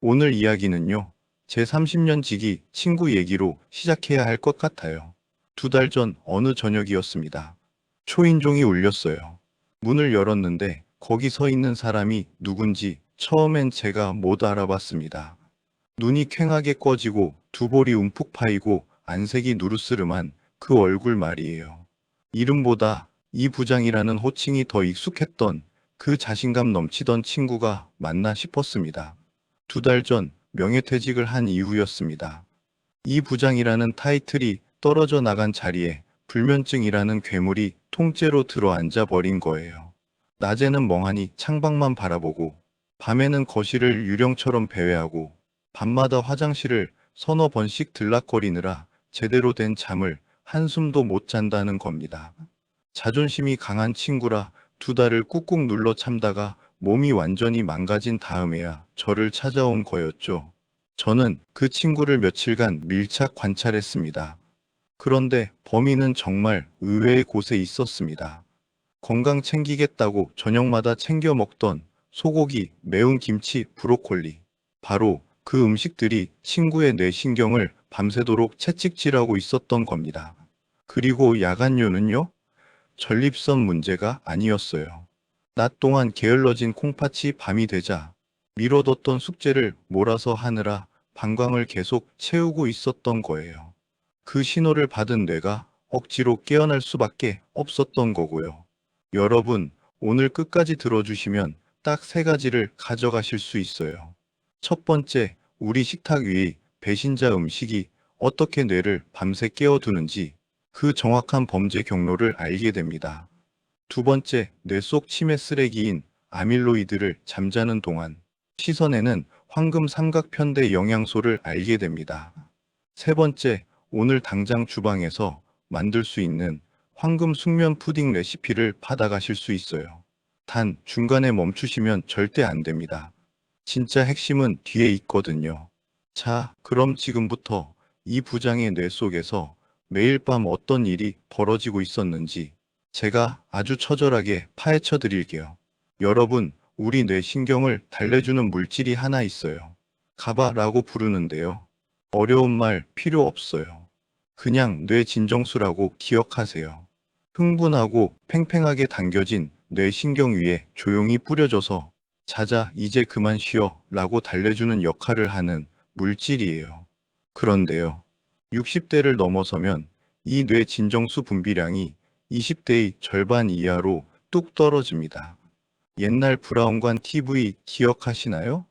오늘 이야기는요, 제 30년 지기 친구 얘기로 시작해야 할 것 같아요. 2달 전 어느 저녁이었습니다. 초인종이 울렸어요. 문을 열었는데 거기 서 있는 사람이 누군지 처음엔 제가 못 알아봤습니다. 눈이 퀭하게 꺼지고 두 볼이 움푹 파이고 안색이 누르스름한 그 얼굴 말이에요. 이름보다 이 부장이라는 호칭이 더 익숙했던 그 자신감 넘치던 친구가 맞나 싶었습니다. 2달 전 명예퇴직을 한 이후였습니다. 이 부장이라는 타이틀이 떨어져 나간 자리에 불면증이라는 괴물이 통째로 들어앉아 버린 거예요. 낮에는 멍하니 창밖만 바라보고 밤에는 거실을 유령처럼 배회하고 밤마다 화장실을 서너 번씩 들락거리느라 제대로 된 잠을 한숨도 못 잔다는 겁니다. 자존심이 강한 친구라 2달을 꾹꾹 눌러 참다가 몸이 완전히 망가진 다음에야 저를 찾아온 거였죠. 저는 그 친구를 며칠간 밀착 관찰했습니다. 그런데 범인은 정말 의외의 곳에 있었습니다. 건강 챙기겠다고 저녁마다 챙겨 먹던 소고기, 매운 김치, 브로콜리. 바로 그 음식들이 친구의 뇌신경을 밤새도록 채찍질하고 있었던 겁니다. 그리고 야간료는요? 전립선 문제가 아니었어요. 낮 동안 게을러진 콩팥이 밤이 되자 미뤄뒀던 숙제를 몰아서 하느라 방광을 계속 채우고 있었던 거예요. 그 신호를 받은 뇌가 억지로 깨어날 수밖에 없었던 거고요. 여러분, 오늘 끝까지 들어주시면 딱 3가지를 가져가실 수 있어요. 첫 번째, 우리 식탁 위의 배신자 음식이 어떻게 뇌를 밤새 깨워두는지 그 정확한 범죄 경로를 알게 됩니다. 두 번째, 뇌 속 치매 쓰레기인 아밀로이드를 잠자는 동안 시선에는 황금 삼각편대 영양소를 알게 됩니다. 세 번째, 오늘 당장 주방에서 만들 수 있는 황금 숙면 푸딩 레시피를 받아가실 수 있어요. 단, 중간에 멈추시면 절대 안 됩니다. 진짜 핵심은 뒤에 있거든요. 자, 그럼 지금부터 이 부장의 뇌 속에서 매일 밤 어떤 일이 벌어지고 있었는지 제가 아주 처절하게 파헤쳐 드릴게요. 여러분, 우리 뇌 신경을 달래주는 물질이 하나 있어요. 가바라고 부르는데요. 어려운 말 필요 없어요. 그냥 뇌 진정수라고 기억하세요. 흥분하고 팽팽하게 당겨진 뇌 신경 위에 조용히 뿌려져서 자자, 이제 그만 쉬어 라고 달래주는 역할을 하는 물질이에요. 그런데요, 60대를 넘어서면 이 뇌 진정수 분비량이 20대의 절반 이하로 뚝 떨어집니다. 옛날 브라운관 TV 기억하시나요?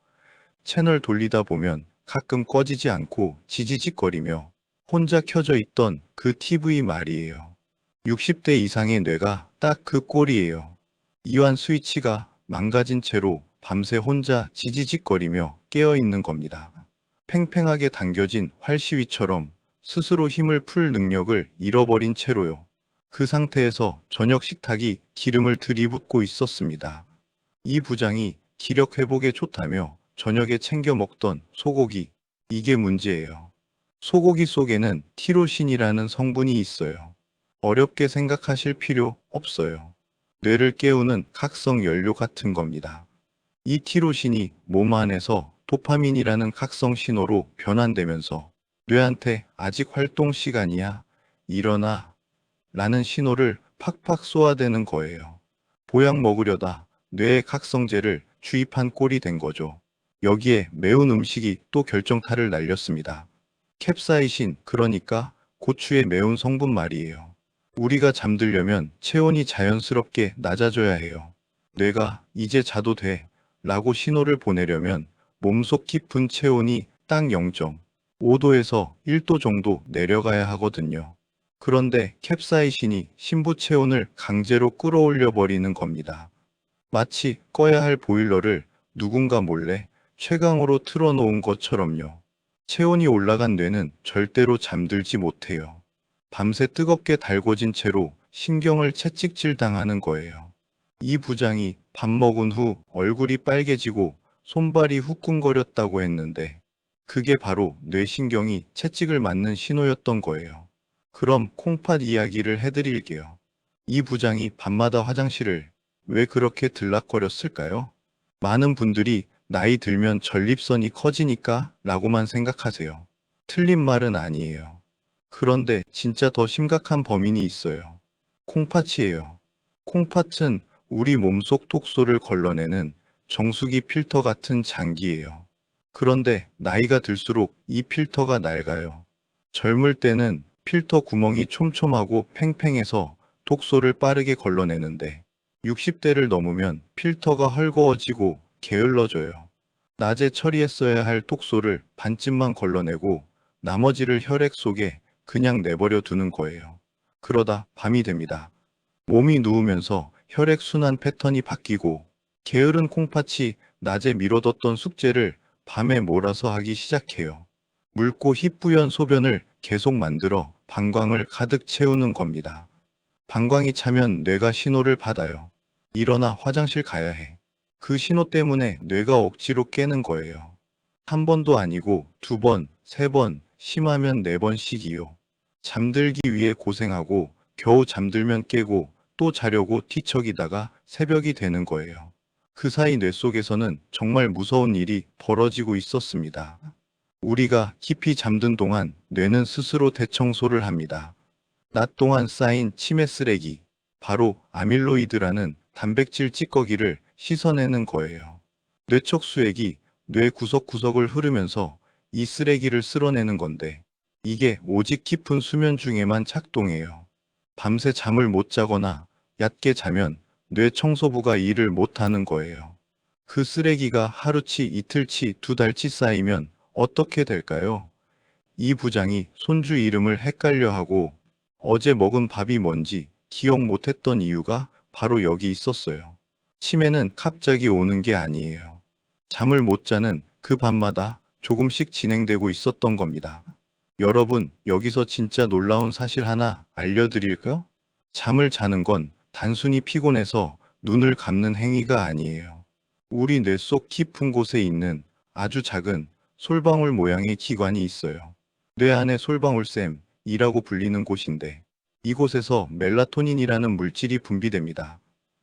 채널 돌리다 보면 가끔 꺼지지 않고 지지직거리며 혼자 켜져 있던 그 TV 말이에요. 60대 이상의 뇌가 딱 그 꼴이에요. 이완 스위치가 망가진 채로 밤새 혼자 지지직거리며 깨어있는 겁니다. 팽팽하게 당겨진 활시위처럼 스스로 힘을 풀 능력을 잃어버린 채로요. 그 상태에서 저녁 식탁이 기름을 들이붓고 있었습니다. 이 부장이 기력 회복에 좋다며 저녁에 챙겨 먹던 소고기, 이게 문제예요. 소고기 속에는 티로신이라는 성분이 있어요. 어렵게 생각하실 필요 없어요. 뇌를 깨우는 각성 연료 같은 겁니다. 이 티로신이 몸 안에서 도파민이라는 각성 신호로 변환되면서 뇌한테 아직 활동 시간이야, 일어나 라는 신호를 팍팍 쏘아대는 거예요. 보약 먹으려다 뇌에 각성제를 주입한 꼴이 된 거죠. 여기에 매운 음식이 또 결정타를 날렸습니다. 캡사이신, 그러니까 고추의 매운 성분 말이에요. 우리가 잠들려면 체온이 자연스럽게 낮아져야 해요. 뇌가 이제 자도 돼 라고 신호를 보내려면 몸속 깊은 체온이 딱 0.5도에서 1도 정도 내려가야 하거든요. 그런데 캡사이신이 신부 체온을 강제로 끌어올려 버리는 겁니다. 마치 꺼야 할 보일러를 누군가 몰래 최강으로 틀어놓은 것처럼요. 체온이 올라간 뇌는 절대로 잠들지 못해요. 밤새 뜨겁게 달궈진 채로 신경을 채찍질 당하는 거예요. 이 부장이 밥 먹은 후 얼굴이 빨개지고 손발이 후끈거렸다고 했는데 그게 바로 뇌신경이 채찍을 맞는 신호였던 거예요. 그럼 콩팥 이야기를 해드릴게요. 이 부장이 밤마다 화장실을 왜 그렇게 들락거렸을까요? 많은 분들이 나이 들면 전립선이 커지니까 라고만 생각하세요. 틀린 말은 아니에요. 그런데 진짜 더 심각한 범인이 있어요. 콩팥이에요. 콩팥은 우리 몸속 독소를 걸러내는 정수기 필터 같은 장기예요. 그런데 나이가 들수록 이 필터가 낡아요. 젊을 때는 필터 구멍이 촘촘하고 팽팽해서 독소를 빠르게 걸러내는데 60대를 넘으면 필터가 헐거워지고 게을러져요. 낮에 처리했어야 할 독소를 반쯤만 걸러내고 나머지를 혈액 속에 그냥 내버려 두는 거예요. 그러다 밤이 됩니다. 몸이 누우면서 혈액 순환 패턴이 바뀌고 게으른 콩팥이 낮에 미뤄뒀던 숙제를 밤에 몰아서 하기 시작해요. 묽고 희뿌연 소변을 계속 만들어 방광을 가득 채우는 겁니다. 방광이 차면 뇌가 신호를 받아요. 일어나 화장실 가야 해. 그 신호 때문에 뇌가 억지로 깨는 거예요. 한 번도 아니고 두 번, 세 번, 심하면 네 번씩이요. 잠들기 위해 고생하고 겨우 잠들면 깨고 또 자려고 뒤척이다가 새벽이 되는 거예요. 그 사이 뇌 속에서는 정말 무서운 일이 벌어지고 있었습니다. 우리가 깊이 잠든 동안 뇌는 스스로 대청소를 합니다. 낮 동안 쌓인 치매 쓰레기, 바로 아밀로이드라는 단백질 찌꺼기를 씻어내는 거예요. 뇌척 수액이 뇌 구석구석을 흐르면서 이 쓰레기를 쓸어내는 건데 이게 오직 깊은 수면 중에만 작동해요. 밤새 잠을 못 자거나 얕게 자면 뇌 청소부가 일을 못하는 거예요. 그 쓰레기가 하루치, 이틀치, 두 달치 쌓이면 어떻게 될까요? 이 부장이 손주 이름을 헷갈려하고 어제 먹은 밥이 뭔지 기억 못했던 이유가 바로 여기 있었어요. 치매는 갑자기 오는 게 아니에요. 잠을 못 자는 그 밤마다 조금씩 진행되고 있었던 겁니다. 여러분, 여기서 진짜 놀라운 사실 하나 알려드릴까요? 잠을 자는 건 단순히 피곤해서 눈을 감는 행위가 아니에요. 우리 뇌 속 깊은 곳에 있는 아주 작은 솔방울 모양의 기관이 있어요. 뇌 안의 솔방울샘이라고 불리는 곳인데 이곳에서 멜라토닌이라는 물질이 분비됩니다.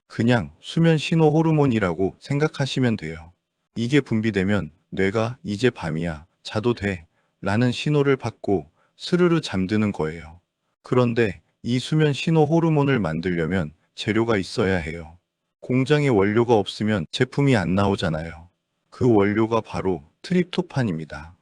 그냥 수면 신호 호르몬이라고 생각하시면 돼요. 이게 분비되면 뇌가 이제 밤이야, 자도 돼 라는 신호를 받고 스르르 잠드는 거예요. 그런데 이 수면 신호 호르몬을 만들려면 재료가 있어야 해요. 공장에 원료가 없으면 제품이 안 나오잖아요. 그 원료가 바로 트립토판입니다.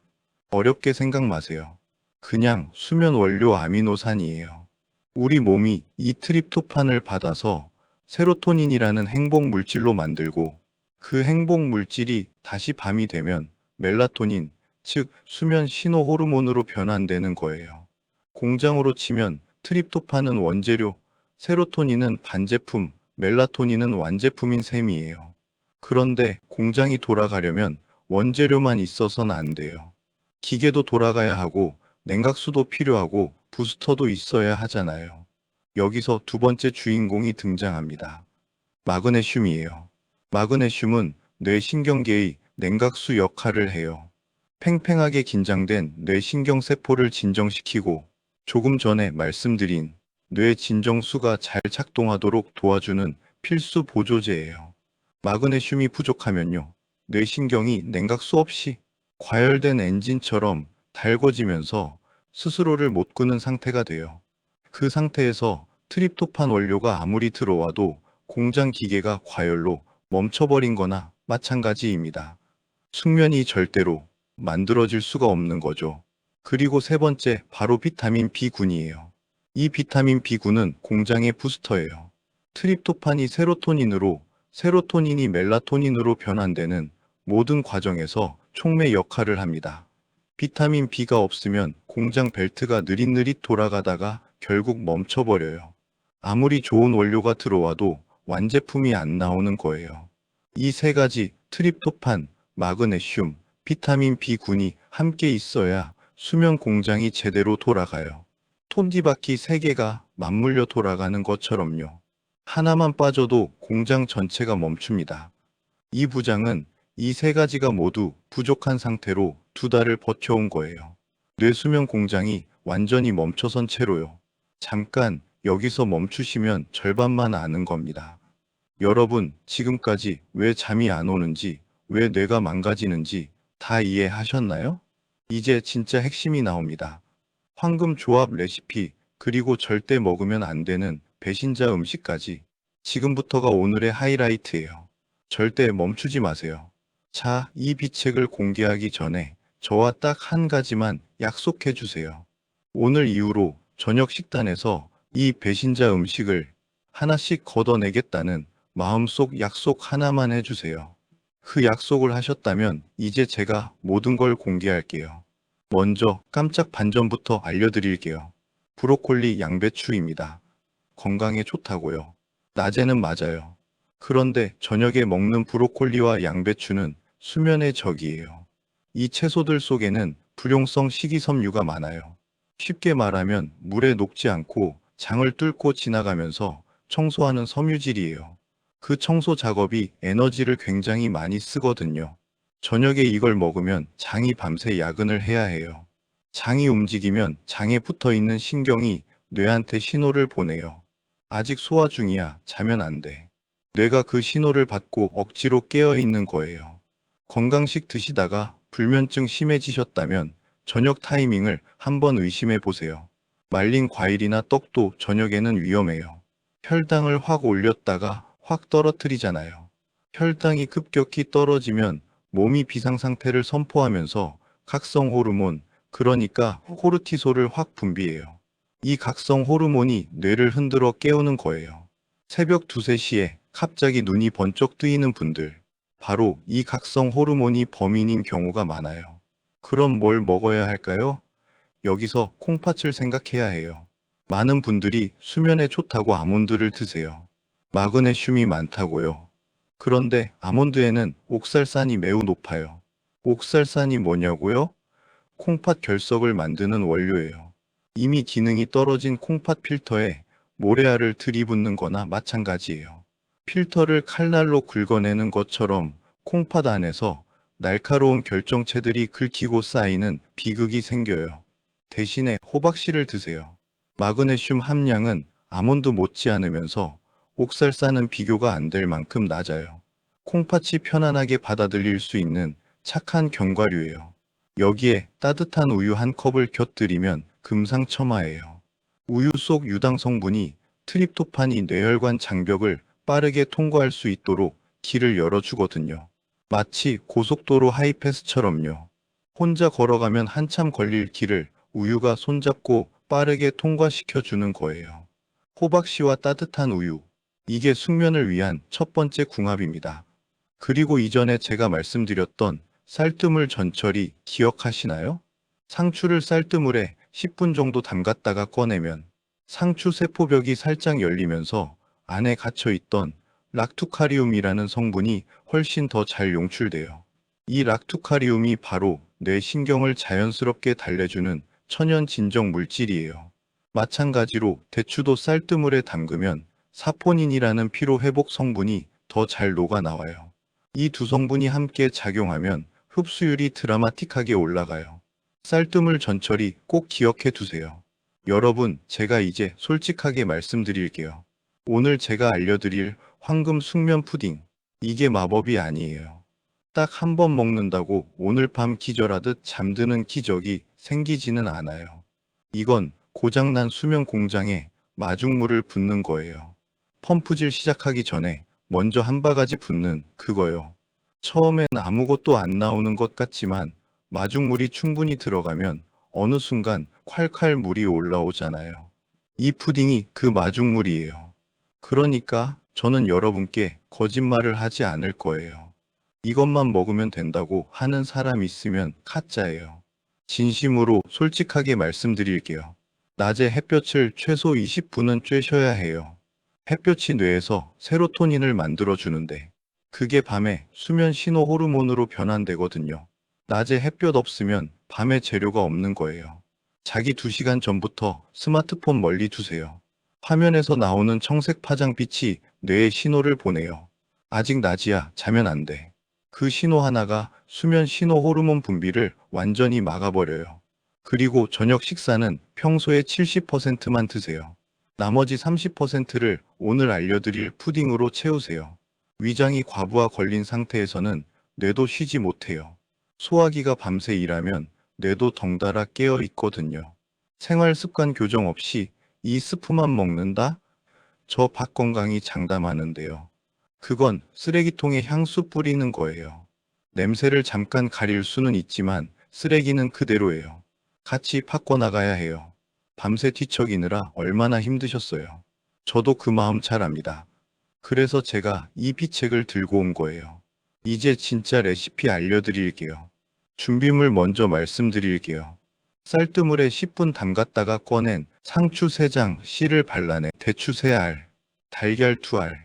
어렵게 생각 마세요. 그냥 수면 원료 아미노산이에요. 우리 몸이 이 트립토판을 받아서 세로토닌이라는 행복 물질로 만들고 그 행복 물질이 다시 밤이 되면 멜라토닌, 즉 수면 신호 호르몬으로 변환되는 거예요. 공장으로 치면 트립토판은 원재료, 세로토닌은 반제품, 멜라토닌은 완제품인 셈이에요. 그런데 공장이 돌아가려면 원재료만 있어서는 안 돼요. 기계도 돌아가야 하고 냉각수도 필요하고 부스터도 있어야 하잖아요. 여기서 두 번째 주인공이 등장합니다. 마그네슘이에요. 마그네슘은 뇌신경계의 냉각수 역할을 해요. 팽팽하게 긴장된 뇌신경세포를 진정시키고 조금 전에 말씀드린 뇌 진정수가 잘 작동하도록 도와주는 필수 보조제예요. 마그네슘이 부족하면요. 뇌신경이 냉각수 없이 과열된 엔진처럼 달궈지면서 스스로를 못 끄는 상태가 돼요. 그 상태에서 트립토판 원료가 아무리 들어와도 공장 기계가 과열로 멈춰버린 거나 마찬가지입니다. 숙면이 절대로 만들어질 수가 없는 거죠. 그리고 세 번째, 바로 비타민 B군이에요. 이 비타민 B군은 공장의 부스터예요. 트립토판이 세로토닌으로, 세로토닌이 멜라토닌으로 변환되는 모든 과정에서 촉매 역할을 합니다. 비타민 B가 없으면 공장 벨트가 느릿느릿 돌아가다가 결국 멈춰버려요. 아무리 좋은 원료가 들어와도 완제품이 안 나오는 거예요. 이 세 가지 트립토판, 마그네슘, 비타민 B군이 함께 있어야 수면 공장이 제대로 돌아가요. 톱니바퀴 세 개가 맞물려 돌아가는 것처럼요. 하나만 빠져도 공장 전체가 멈춥니다. 이 부장은 이 세 가지가 모두 부족한 상태로 두 달을 버텨온 거예요. 뇌수면 공장이 완전히 멈춰선 채로요. 잠깐 여기서 멈추시면 절반만 아는 겁니다. 여러분, 지금까지 왜 잠이 안 오는지 왜 뇌가 망가지는지 다 이해하셨나요? 이제 진짜 핵심이 나옵니다. 황금 조합 레시피, 그리고 절대 먹으면 안 되는 배신자 음식까지. 지금부터가 오늘의 하이라이트예요. 절대 멈추지 마세요. 자, 이 비책을 공개하기 전에 저와 딱 한 가지만 약속해 주세요. 오늘 이후로 저녁 식단에서 이 배신자 음식을 하나씩 걷어내겠다는 마음속 약속 하나만 해주세요. 그 약속을 하셨다면 이제 제가 모든 걸 공개할게요. 먼저 깜짝 반전부터 알려드릴게요. 브로콜리 양배추입니다. 건강에 좋다고요. 낮에는 맞아요. 그런데 저녁에 먹는 브로콜리와 양배추는 수면의 적이에요. 이 채소들 속에는 불용성 식이섬유가 많아요. 쉽게 말하면 물에 녹지 않고 장을 뚫고 지나가면서 청소하는 섬유질이에요. 그 청소 작업이 에너지를 굉장히 많이 쓰거든요. 저녁에 이걸 먹으면 장이 밤새 야근을 해야 해요. 장이 움직이면 장에 붙어 있는 신경이 뇌한테 신호를 보내요. 아직 소화 중이야. 자면 안 돼. 뇌가 그 신호를 받고 억지로 깨어 있는 거예요. 건강식 드시다가 불면증 심해지셨다면 저녁 타이밍을 한번 의심해 보세요. 말린 과일이나 떡도 저녁에는 위험해요. 혈당을 확 올렸다가 확 떨어뜨리잖아요. 혈당이 급격히 떨어지면 몸이 비상 상태를 선포하면서 각성 호르몬, 그러니까 코르티솔을 확 분비해요. 이 각성 호르몬이 뇌를 흔들어 깨우는 거예요. 새벽 2, 3시에 갑자기 눈이 번쩍 뜨이는 분들, 바로 이 각성 호르몬이 범인인 경우가 많아요. 그럼 뭘 먹어야 할까요? 여기서 콩팥을 생각해야 해요. 많은 분들이 수면에 좋다고 아몬드를 드세요. 마그네슘이 많다고요. 그런데 아몬드에는 옥살산이 매우 높아요. 옥살산이 뭐냐고요? 콩팥 결석을 만드는 원료예요. 이미 기능이 떨어진 콩팥 필터에 모래알을 들이붓는 거나 마찬가지예요. 필터를 칼날로 긁어내는 것처럼 콩팥 안에서 날카로운 결정체들이 긁히고 쌓이는 비극이 생겨요. 대신에 호박씨를 드세요. 마그네슘 함량은 아몬드 못지않으면서 옥살산은 비교가 안 될 만큼 낮아요. 콩팥이 편안하게 받아들일 수 있는 착한 견과류예요. 여기에 따뜻한 우유 한 컵을 곁들이면 금상첨화예요. 우유 속 유당 성분이 트립토판이 뇌혈관 장벽을 빠르게 통과할 수 있도록 길을 열어주거든요. 마치 고속도로 하이패스처럼요. 혼자 걸어가면 한참 걸릴 길을 우유가 손잡고 빠르게 통과시켜주는 거예요. 호박씨와 따뜻한 우유. 이게 숙면을 위한 첫 번째 궁합입니다. 그리고 이전에 제가 말씀드렸던 쌀뜨물 전처리 기억하시나요? 상추를 쌀뜨물에 10분 정도 담갔다가 꺼내면 상추 세포벽이 살짝 열리면서 안에 갇혀있던 락투카리움이라는 성분이 훨씬 더 잘 용출돼요. 이 락투카리움이 바로 뇌 신경을 자연스럽게 달래주는 천연 진정 물질이에요. 마찬가지로 대추도 쌀뜨물에 담그면 사포닌이라는 피로회복 성분이 더 잘 녹아나와요. 이 두 성분이 함께 작용하면 흡수율이 드라마틱하게 올라가요. 쌀뜨물 전처리 꼭 기억해 두세요. 여러분, 제가 이제 솔직하게 말씀드릴게요. 오늘 제가 알려드릴 황금 숙면 푸딩, 이게 마법이 아니에요. 딱 한 번 먹는다고 오늘 밤 기절하듯 잠드는 기적이 생기지는 않아요. 이건 고장난 수면 공장에 마중물을 붓는 거예요. 펌프질 시작하기 전에 먼저 한 바가지 붓는 그거요. 처음엔 아무것도 안 나오는 것 같지만 마중물이 충분히 들어가면 어느 순간 콸콸 물이 올라오잖아요. 이 푸딩이 그 마중물이에요. 그러니까 저는 여러분께 거짓말을 하지 않을 거예요. 이것만 먹으면 된다고 하는 사람 있으면 가짜예요. 진심으로 솔직하게 말씀드릴게요. 낮에 햇볕을 최소 20분은 쬐셔야 해요. 햇볕이 뇌에서 세로토닌을 만들어주는데 그게 밤에 수면 신호 호르몬으로 변환되거든요. 낮에 햇볕 없으면 밤에 재료가 없는 거예요. 자기 2시간 전부터 스마트폰 멀리 두세요. 화면에서 나오는 청색 파장빛이 뇌에 신호를 보내요. 아직 낮이야, 자면 안 돼. 그 신호 하나가 수면 신호 호르몬 분비를 완전히 막아버려요. 그리고 저녁 식사는 평소의 70%만 드세요. 나머지 30%를 오늘 알려드릴 푸딩으로 채우세요. 위장이 과부하 걸린 상태에서는 뇌도 쉬지 못해요. 소화기가 밤새 일하면 뇌도 덩달아 깨어 있거든요. 생활 습관 교정 없이 이 스프만 먹는다? 저 박건강이 장담하는데요. 그건 쓰레기통에 향수 뿌리는 거예요. 냄새를 잠깐 가릴 수는 있지만 쓰레기는 그대로예요. 같이 바꿔 나가야 해요. 밤새 뒤척이느라 얼마나 힘드셨어요. 저도 그 마음 잘 압니다. 그래서 제가 이 비책을 들고 온 거예요. 이제 진짜 레시피 알려드릴게요. 준비물 먼저 말씀드릴게요. 쌀뜨물에 10분 담갔다가 꺼낸 상추 3장, 씨를 발라낸 대추 3알, 달걀 2알.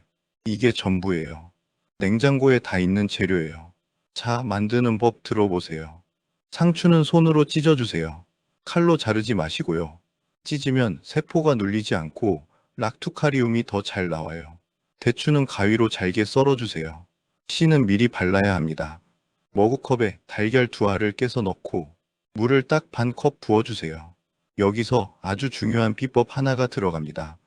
이게 전부예요. 냉장고에 다 있는 재료예요. 자, 만드는 법 들어보세요. 상추는 손으로 찢어주세요. 칼로 자르지 마시고요. 찢으면 세포가 눌리지 않고 락투카리움이 더 잘 나와요. 대추는 가위로 잘게 썰어주세요. 씨는 미리 발라야 합니다. 머그컵에 달걀 2알을 깨서 넣고 물을 딱 반 컵 부어주세요. 여기서 아주 중요한 비법 하나가 들어갑니다.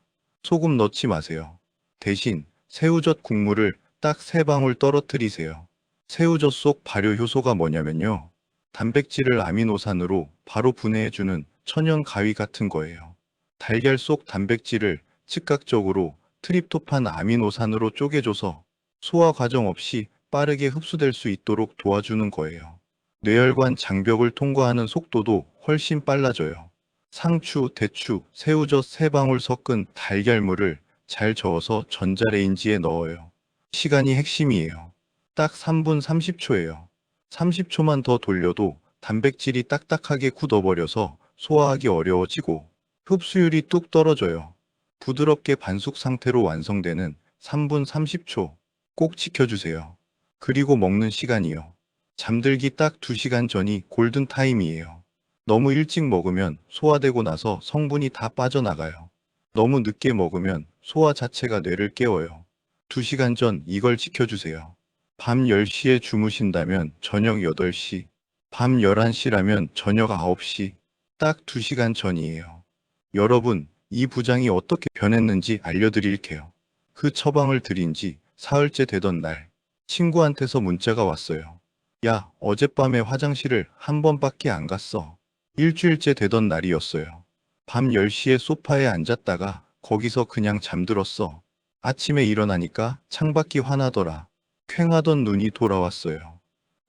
소금 넣지 마세요. 대신 새우젓 국물을 딱 3방울 떨어뜨리세요. 새우젓 속 발효 효소가 뭐냐면요. 단백질을 아미노산으로 바로 분해해주는 천연 가위 같은 거예요. 달걀 속 단백질을 즉각적으로 트립토판 아미노산으로 쪼개줘서 소화 과정 없이 빠르게 흡수될 수 있도록 도와주는 거예요. 뇌혈관 장벽을 통과하는 속도도 훨씬 빨라져요. 상추, 대추, 새우젓 3방울 섞은 달걀물을 잘 저어서 전자레인지에 넣어요. 시간이 핵심이에요. 딱 3분 30초예요. 30초만 더 돌려도 단백질이 딱딱하게 굳어버려서 소화하기 어려워지고 흡수율이 뚝 떨어져요. 부드럽게 반숙 상태로 완성되는 3분 30초 꼭 지켜주세요. 그리고 먹는 시간이요. 잠들기 딱 2시간 전이 골든타임이에요. 너무 일찍 먹으면 소화되고 나서 성분이 다 빠져나가요. 너무 늦게 먹으면 소화 자체가 뇌를 깨워요. 2시간 전 이걸 지켜주세요. 밤 10시에 주무신다면 저녁 8시, 밤 11시라면 저녁 9시, 딱 2시간 전이에요. 여러분, 이 부장이 어떻게 변했는지 알려드릴게요. 그 처방을 드린 지 사흘째 되던 날, 친구한테서 문자가 왔어요. 야, 어젯밤에 화장실을 한 번밖에 안 갔어. 일주일째 되던 날이었어요. 밤 10시에 소파에 앉았다가 거기서 그냥 잠들었어. 아침에 일어나니까 창밖이 환하더라. 퀭하던 눈이 돌아왔어요.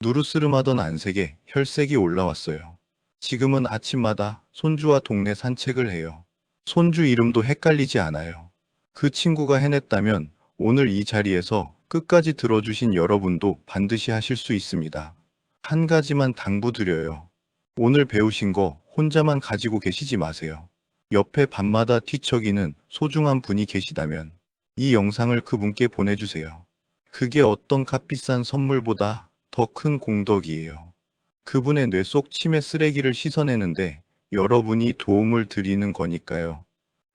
누르스름하던 안색에 혈색이 올라왔어요. 지금은 아침마다 손주와 동네 산책을 해요. 손주 이름도 헷갈리지 않아요. 그 친구가 해냈다면 오늘 이 자리에서 끝까지 들어주신 여러분도 반드시 하실 수 있습니다. 한 가지만 당부드려요. 오늘 배우신 거 혼자만 가지고 계시지 마세요. 옆에 밤마다 뒤척이는 소중한 분이 계시다면 이 영상을 그분께 보내주세요. 그게 어떤 값비싼 선물보다 더 큰 공덕이에요. 그분의 뇌 속 치매 쓰레기를 씻어내는데 여러분이 도움을 드리는 거니까요.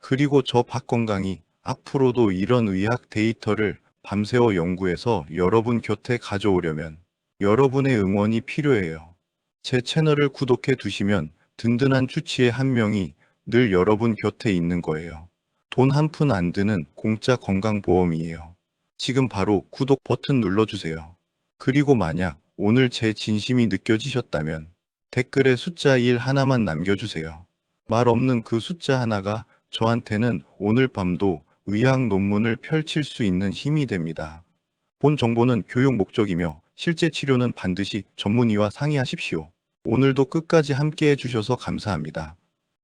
그리고 저 박건강이 앞으로도 이런 의학 데이터를 밤새워 연구해서 여러분 곁에 가져오려면 여러분의 응원이 필요해요. 제 채널을 구독해 두시면 든든한 주치의 한 명이 늘 여러분 곁에 있는 거예요. 돈 한 푼 안 드는 공짜 건강보험이에요. 지금 바로 구독 버튼 눌러주세요. 그리고 만약 오늘 제 진심이 느껴지셨다면 댓글에 숫자 1 하나만 남겨주세요. 말 없는 그 숫자 하나가 저한테는 오늘 밤도 의학 논문을 펼칠 수 있는 힘이 됩니다. 본 정보는 교육 목적이며 실제 치료는 반드시 전문의와 상의하십시오. 오늘도 끝까지 함께 해주셔서 감사합니다.